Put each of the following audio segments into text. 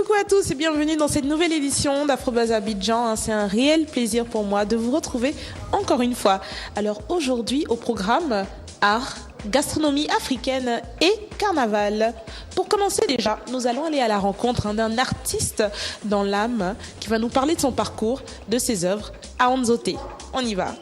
Coucou à tous et bienvenue dans cette nouvelle édition d'Afrobuzz Abidjan. C'est un réel plaisir pour moi de vous retrouver encore une fois. Alors aujourd'hui au programme, art, gastronomie africaine et carnaval. Pour commencer déjà, nous allons aller à la rencontre d'un artiste dans l'âme qui va nous parler de son parcours, de ses œuvres à Anzoté. On y va.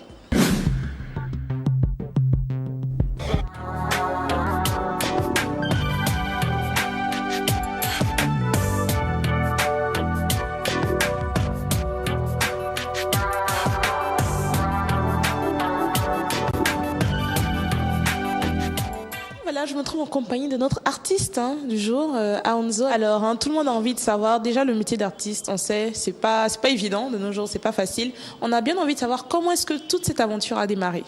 Je me trouve en compagnie de notre artiste du jour, Aonzo. Alors, tout le monde a envie de savoir, déjà le métier d'artiste, on sait, c'est pas évident de nos jours, c'est pas facile. On a bien envie de savoir comment est-ce que toute cette aventure a démarré.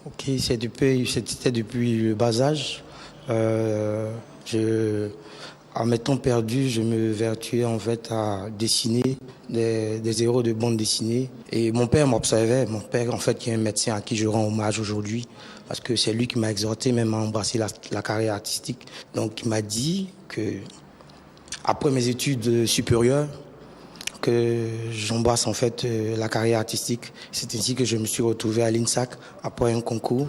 Ok, c'était depuis le bas âge. À mes temps perdus, je me vertuais en fait à dessiner des héros de bande dessinée. Et mon père m'observait, mon père en fait qui est un médecin à qui je rends hommage aujourd'hui, parce que c'est lui qui m'a exhorté même à embrasser la carrière artistique. Donc il m'a dit que après mes études supérieures, que j'embrasse en fait la carrière artistique. C'est ainsi que je me suis retrouvé à l'INSAC après un concours.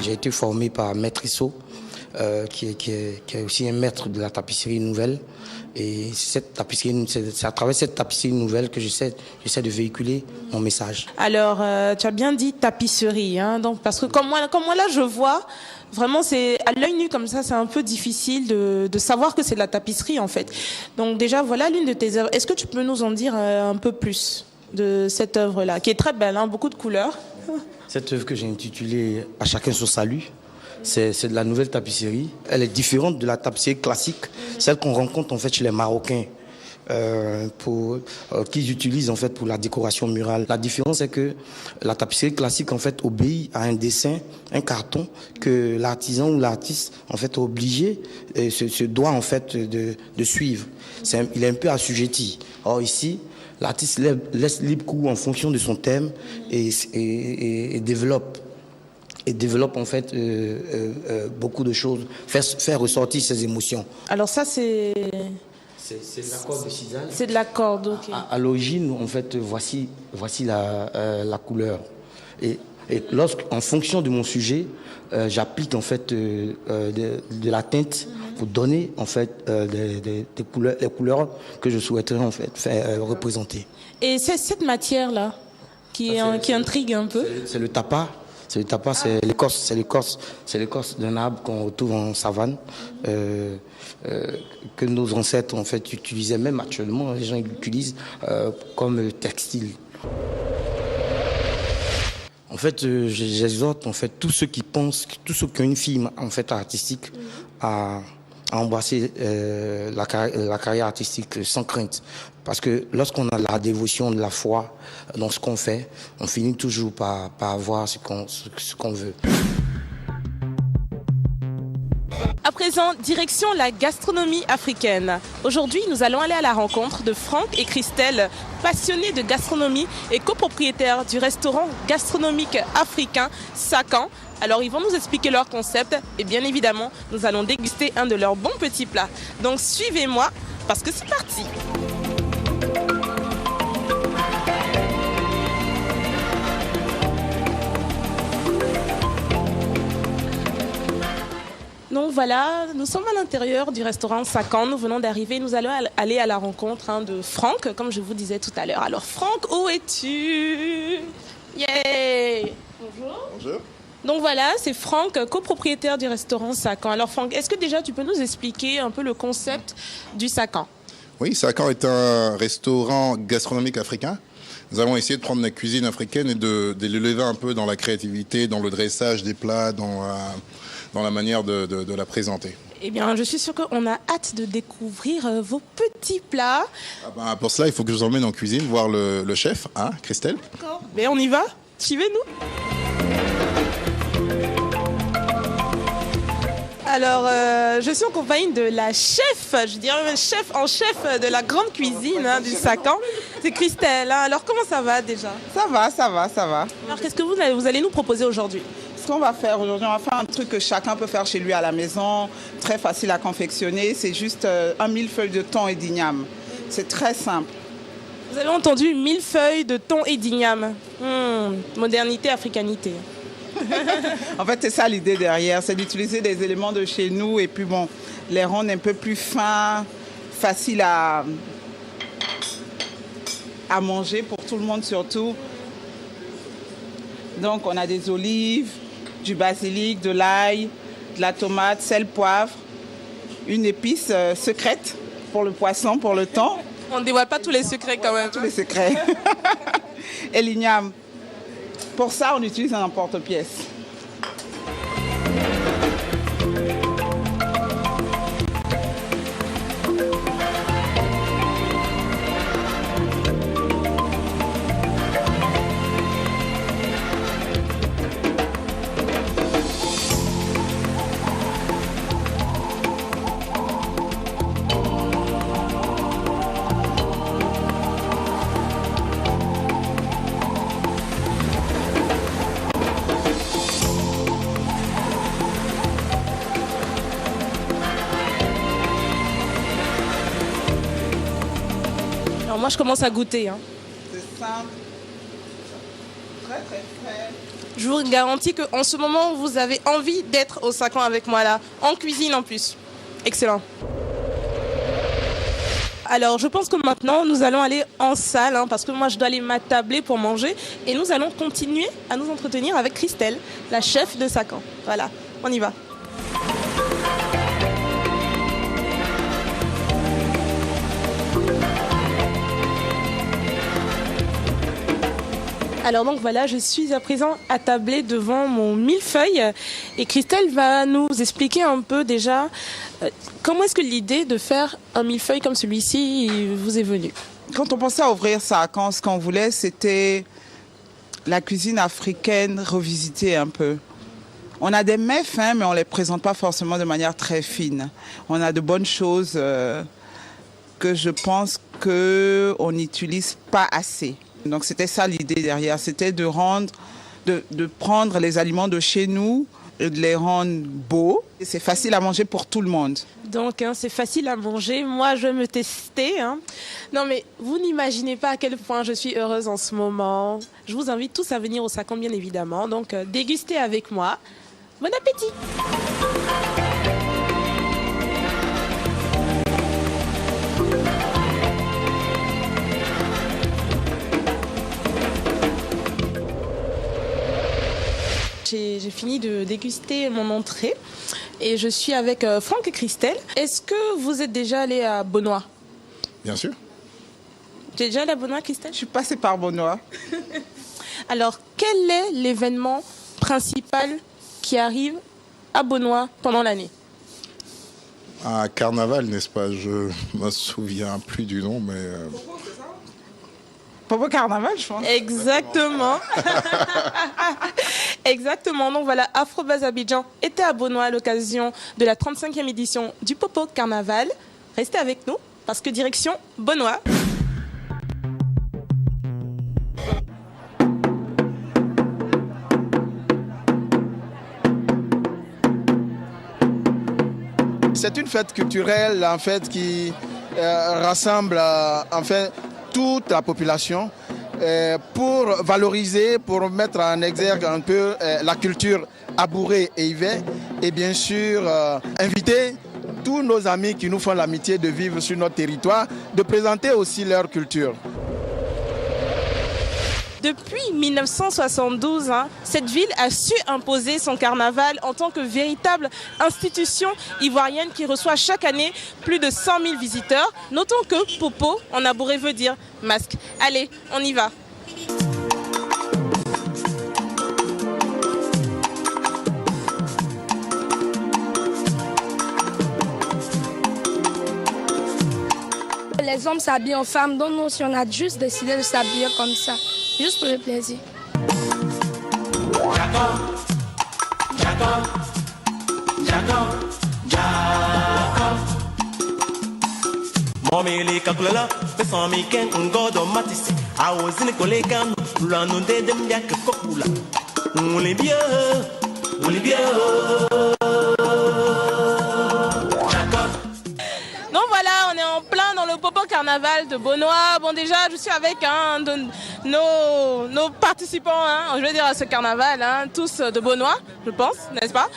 J'ai été formé par Maître Issot, qui est aussi un maître de la tapisserie nouvelle. Et c'est à travers cette tapisserie nouvelle que j'essaie de véhiculer mon message. Alors, tu as bien dit tapisserie, donc, parce que comme moi là, je vois, vraiment, c'est à l'œil nu comme ça, c'est un peu difficile de savoir que c'est de la tapisserie en fait. Donc déjà, voilà l'une de tes œuvres. Est-ce que tu peux nous en dire un peu plus de cette œuvre-là, qui est très belle, beaucoup de couleurs? Cette œuvre que j'ai intitulée « À chacun son salut », c'est de la nouvelle tapisserie. Elle est différente de la tapisserie classique, celle qu'on rencontre en fait chez les Marocains, qu'ils utilisent en fait pour la décoration murale. La différence c'est que la tapisserie classique en fait obéit à un dessin, un carton que l'artisan ou l'artiste en fait est obligé, se doit en fait de suivre. Il est un peu assujetti. Or ici, l'artiste laisse libre cours en fonction de son thème et développe en fait beaucoup de choses, faire ressortir ses émotions. Alors ça c'est de la corde de cisale. C'est de la corde, ok. À l'origine, en fait, voici la couleur. Et en fonction de mon sujet, j'applique en fait de la teinte pour donner en fait des couleurs, les couleurs que je souhaiterais en fait faire représenter. Et c'est cette matière là qui intrigue un peu. C'est le tapa. C'est le tapa, c'est l'écorce d'un arbre qu'on retrouve en savane, que nos ancêtres en fait utilisaient, même actuellement, les gens l'utilisent comme textile. En fait, j'exhorte en fait tous ceux qui pensent, tous ceux qui ont une fibre en fait artistique à embrasser la carrière artistique sans crainte. Parce que lorsqu'on a la dévotion, de la foi dans ce qu'on fait, on finit toujours par avoir ce qu'on veut. À présent, direction la gastronomie africaine. Aujourd'hui, nous allons aller à la rencontre de Franck et Christelle, passionnés de gastronomie et copropriétaires du restaurant gastronomique africain Sakan. Alors, ils vont nous expliquer leur concept et bien évidemment, nous allons déguster un de leurs bons petits plats. Donc, suivez-moi parce que c'est parti. Donc voilà, nous sommes à l'intérieur du restaurant Sakan, nous venons d'arriver, nous allons aller à la rencontre de Franck, comme je vous disais tout à l'heure. Alors Franck, où es-tu? Yeah. Bonjour. Bonjour. Donc voilà, c'est Franck, copropriétaire du restaurant Sakan. Alors Franck, est-ce que déjà tu peux nous expliquer un peu le concept du Sakan? Oui, Sakan est un restaurant gastronomique africain. Nous avons essayé de prendre la cuisine africaine et de l'élever un peu dans la créativité, dans le dressage des plats, dans la manière de la présenter. Eh bien, je suis sûre qu'on a hâte de découvrir vos petits plats. Pour cela, il faut que je vous emmène en cuisine voir le chef, Christelle. D'accord. Mais on y va? Suivez-nous. Alors, je suis en compagnie de la chef, je dirais même chef en chef de la grande cuisine du Sacan. C'est Christelle. Alors, comment ça va déjà? Ça va, ça va, ça va. Alors, qu'est-ce que vous allez nous proposer aujourd'hui? Ce qu'on va faire aujourd'hui, on va faire un truc que chacun peut faire chez lui à la maison, très facile à confectionner. C'est juste un millefeuille de thon et d'igname. C'est très simple. Vous avez entendu, millefeuille de thon et d'igname. Modernité, africanité. En fait, c'est ça l'idée derrière, c'est d'utiliser des éléments de chez nous et puis bon, les rendre un peu plus fins, faciles à manger pour tout le monde surtout. Donc on a des olives, du basilic, de l'ail, de la tomate, sel, poivre, une épice secrète pour le poisson, pour le thon. On ne dévoile pas tous les secrets quand même. Tous les secrets. Et l'igname. Pour ça, on utilise un emporte-pièce. Alors moi, je commence à goûter. C'est simple. Très, très frais. Je vous garantis qu'en ce moment, vous avez envie d'être au Sacan avec moi là, en cuisine en plus. Excellent. Alors, je pense que maintenant, nous allons aller en salle, parce que moi, je dois aller m'attabler pour manger. Et nous allons continuer à nous entretenir avec Christelle, la chef de Sacan. Voilà, on y va. Alors donc voilà, je suis à présent attablée devant mon millefeuille et Christelle va nous expliquer un peu déjà comment est-ce que l'idée de faire un millefeuille comme celui-ci vous est venue. Quand on pensait à ouvrir Sacan, ce qu'on voulait, c'était la cuisine africaine revisitée un peu. On a des mets fins, mais on ne les présente pas forcément de manière très fine. On a de bonnes choses que je pense qu'on n'utilise pas assez. Donc c'était ça l'idée derrière, c'était de prendre les aliments de chez nous et de les rendre beaux. Et c'est facile à manger pour tout le monde. Donc c'est facile à manger, moi je vais me tester. Non mais vous n'imaginez pas à quel point je suis heureuse en ce moment. Je vous invite tous à venir au Sacan bien évidemment, donc dégustez avec moi. Bon appétit! J'ai fini de déguster mon entrée et je suis avec Franck et Christelle. Est-ce que vous êtes déjà allé à Beaunois? Bien sûr. Tu es déjà allé à Beaunois, Christelle? Je suis passée par Beaunois. Alors, quel est l'événement principal qui arrive à Beaunois pendant l'année? Un carnaval, n'est-ce pas? Je me souviens plus du nom, mais... Popo Carnaval, je pense. Exactement. Exactement. Donc voilà, Afrobuzz Abidjan était à Beaunois à l'occasion de la 35e édition du Popo Carnaval. Restez avec nous parce que direction Beaunois. C'est une fête culturelle en fait qui rassemble en fait toute la population pour valoriser, pour mettre en exergue un peu la culture abourée et hiver et bien sûr inviter tous nos amis qui nous font l'amitié de vivre sur notre territoire, de présenter aussi leur culture. Depuis 1972, cette ville a su imposer son carnaval en tant que véritable institution ivoirienne qui reçoit chaque année plus de 100 000 visiteurs. Notons que Popo en abouré veut dire masque. Allez, on y va. Les hommes s'habillent en femmes, donc nous aussi on a juste décidé de s'habiller comme ça. Juste pour le plaisir. Jacob, Momili kakulala, besan mi ken ngodo matisi. Awozini kolekan, lanu de dem yak kokula. On est bien, on est bien. Donc voilà, on est en plein dans le Popo Carnaval de Beaunois. Bon déjà, je suis avec un de nos participants, je veux dire à ce carnaval, tous de Beaunois, je pense, n'est-ce pas?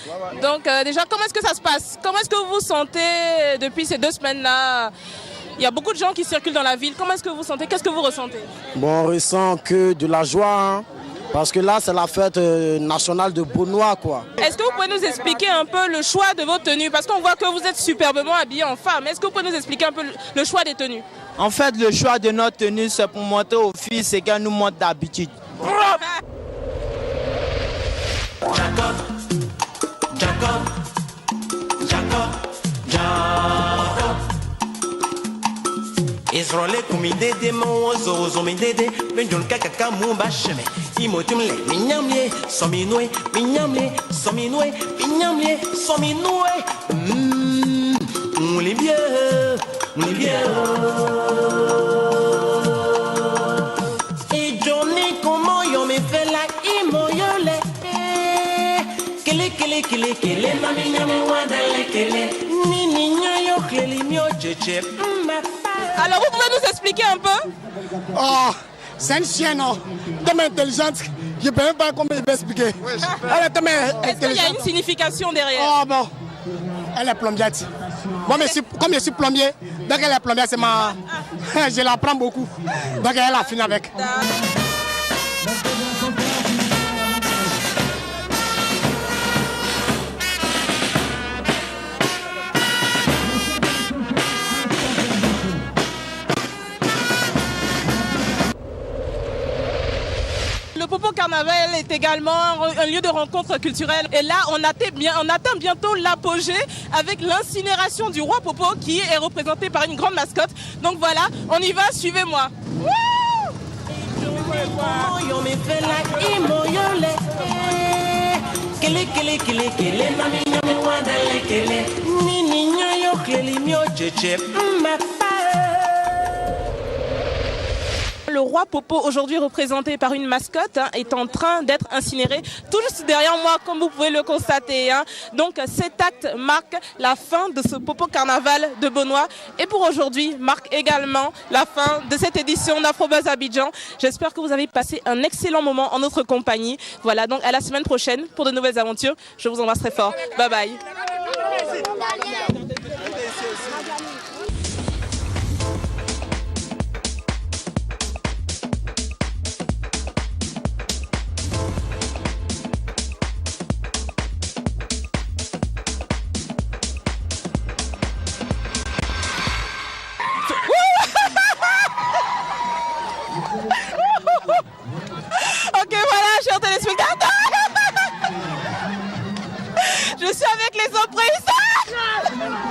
Donc déjà, comment est-ce que ça se passe? Comment est-ce que vous vous sentez depuis ces 2 semaines-là? Il y a beaucoup de gens qui circulent dans la ville. Comment est-ce que vous vous sentez? Qu'est-ce que vous ressentez? Bon, on ressent que de la joie, parce que là, c'est la fête nationale de Beaunois, quoi. Est-ce que vous pouvez nous expliquer un peu le choix de vos tenues? Parce qu'on voit que vous êtes superbement habillés en femme. Est-ce que vous pouvez nous expliquer un peu le choix des tenues? En fait, le choix de notre tenue, c'est pour montrer aux filles ce qu'elles nous montrent d'habitude. Israël kumide de mon ozo midede benjol kakaka mumba cheme imotumle minyamle sominwe minyamle sominwe minyamle sominwe on est bien et Johnny comment yo me fait la imoyole kele mami nyame wadale kele ni niño yo kleli mio cheche. Alors vous pouvez nous expliquer un peu? Oh, c'est une chienne, tellement intelligente, je ne sais même pas comment il va expliquer. Elle est tellement intelligente. Est-ce qu'il y a une signification derrière? Oh bon, elle est plombière. Moi, comme je suis plombier, donc elle est plombière, c'est ma... je l'apprends beaucoup. Donc elle a fini avec. Le Popo Carnaval est également un lieu de rencontre culturelle. Et là, on atteint bientôt l'apogée avec l'incinération du roi Popo qui est représenté par une grande mascotte. Donc voilà, on y va, suivez-moi. Le roi Popo, aujourd'hui représenté par une mascotte, est en train d'être incinéré tout juste derrière moi, comme vous pouvez le constater. Donc cet acte marque la fin de ce Popo Carnaval de Beaunois et pour aujourd'hui marque également la fin de cette édition d'Afrobuzz Abidjan. J'espère que vous avez passé un excellent moment en notre compagnie. Voilà, donc à la semaine prochaine pour de nouvelles aventures. Je vous embrasse très fort. Bye bye. Ok, voilà, chers téléspectateurs. Je suis avec les oppresseurs.